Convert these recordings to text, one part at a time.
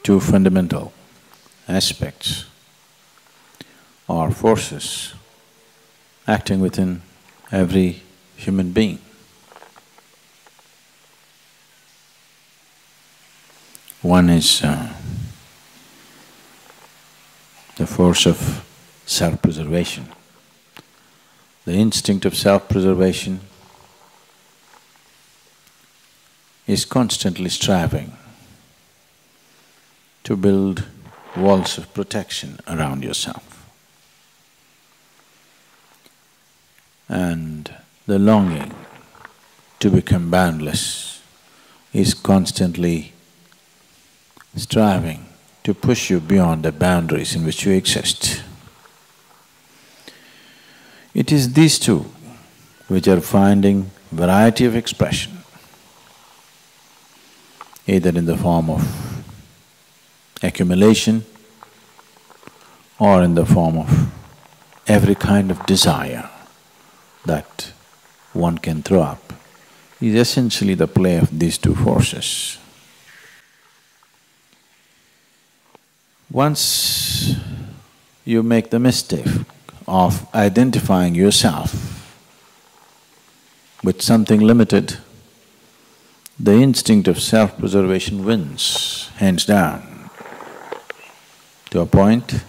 two fundamental aspects or forces acting within every human being. One is the force of self-preservation. The instinct of self-preservation is constantly striving to build walls of protection around yourself. And the longing to become boundless is constantly striving to push you beyond the boundaries in which you exist. It is these two which are finding variety of expression, either in the form of accumulation or in the form of every kind of desire that one can throw up, is essentially the play of these two forces. Once you make the mistake of identifying yourself with something limited, the instinct of self-preservation wins, hands down. To a point,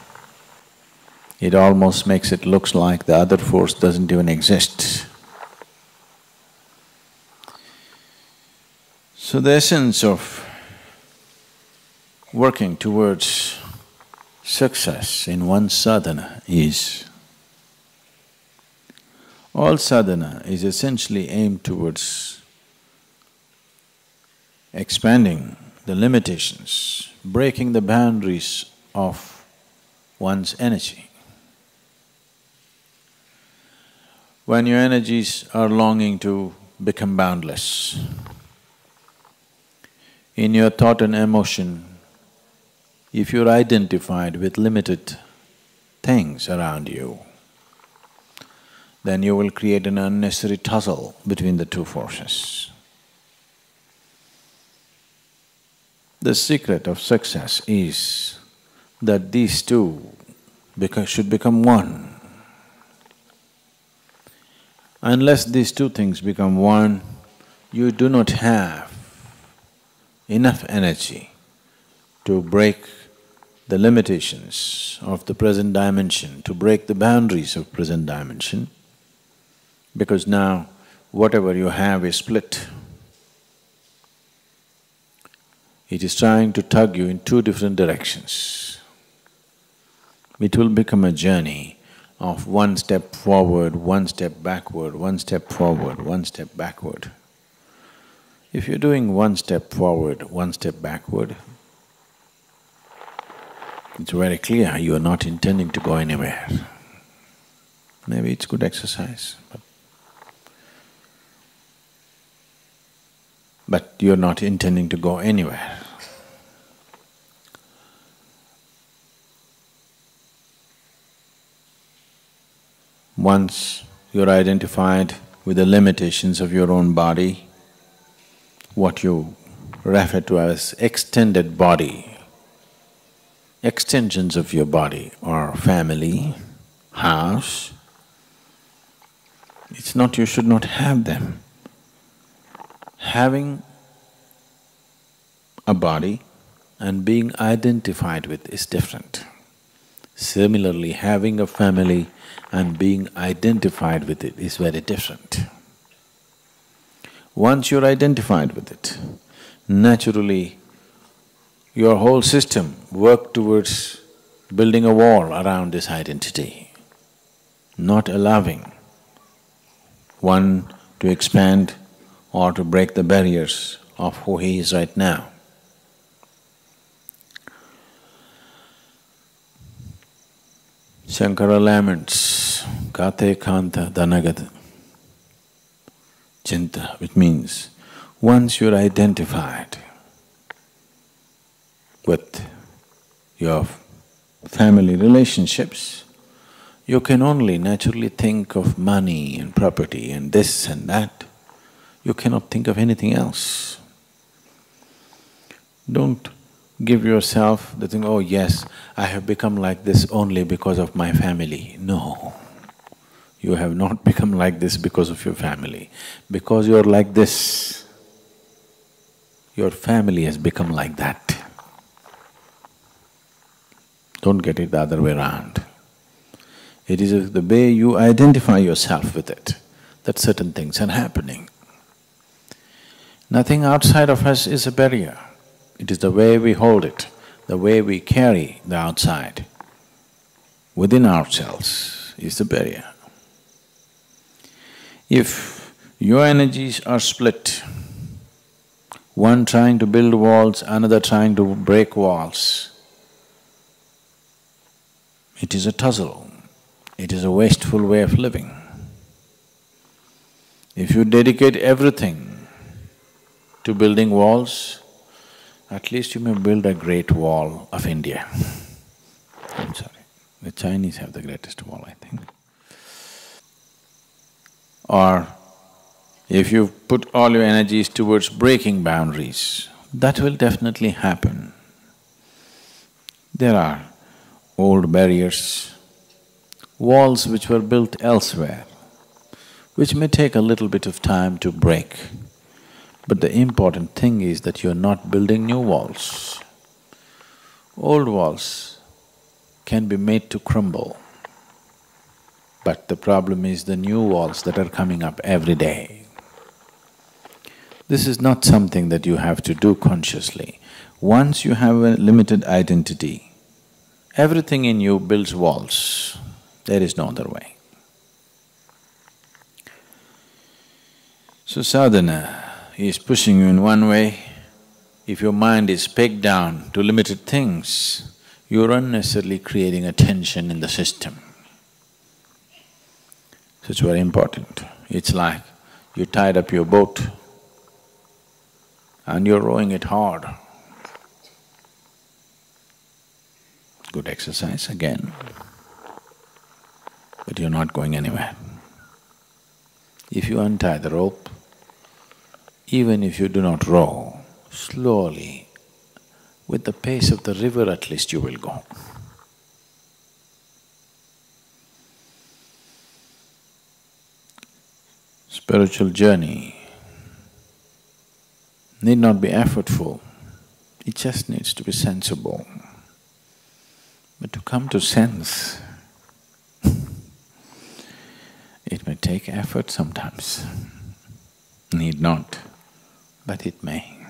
it almost makes it looks like the other force doesn't even exist. So the essence of working towards success in one's sadhana is, all sadhana is essentially aimed towards expanding the limitations, breaking the boundaries of one's energy. When your energies are longing to become boundless, in your thought and emotion, if you're identified with limited things around you, then you will create an unnecessary tussle between the two forces. The secret of success is that these two should become one. Unless these two things become one, you do not have enough energy to break the limitations of the present dimension, to break the boundaries of present dimension, because now whatever you have is split. It is trying to tug you in two different directions. It will become a journey of one step forward, one step backward, one step forward, one step backward. If you're doing one step forward, one step backward, it's very clear you are not intending to go anywhere. Maybe it's good exercise, but you're not intending to go anywhere. Once you're identified with the limitations of your own body, what you refer to as extended body, extensions of your body are family, house, it's not… you should not have them. Having a body and being identified with is different. Similarly, having a family and being identified with it is very different. Once you're identified with it, naturally your whole system works towards building a wall around this identity, not allowing one to expand or to break the barriers of who he is right now. Shankara laments, kate kanta dhanagata chinta, which means once you're identified with your family relationships, you can only naturally think of money and property and this and that. You cannot think of anything else. Don't give yourself the thing, oh yes, I have become like this only because of my family. No, you have not become like this because of your family. Because you're like this, your family has become like that. Don't get it the other way around. It is the way you identify yourself with it, that certain things are happening. Nothing outside of us is a barrier. It is the way we hold it, the way we carry the outside within ourselves is the barrier. If your energies are split, one trying to build walls, another trying to break walls, it is a tussle, it is a wasteful way of living. If you dedicate everything to building walls, at least you may build a great wall of India. I'm sorry, the Chinese have the greatest wall, I think. Or if you put all your energies towards breaking boundaries, that will definitely happen. There are old barriers, walls which were built elsewhere, which may take a little bit of time to break. But the important thing is that you're not building new walls. Old walls can be made to crumble, but the problem is the new walls that are coming up every day. This is not something that you have to do consciously. Once you have a limited identity, everything in you builds walls. There is no other way. So sadhana is pushing you in one way. If your mind is pegged down to limited things, you're unnecessarily creating a tension in the system. So it's very important. It's like you tied up your boat and you're rowing it hard. Good exercise again, but you're not going anywhere. If you untie the rope, even if you do not row, slowly, with the pace of the river at least you will go. Spiritual journey need not be effortful, it just needs to be sensible. But to come to sense, it may take effort sometimes. Need not, but it may.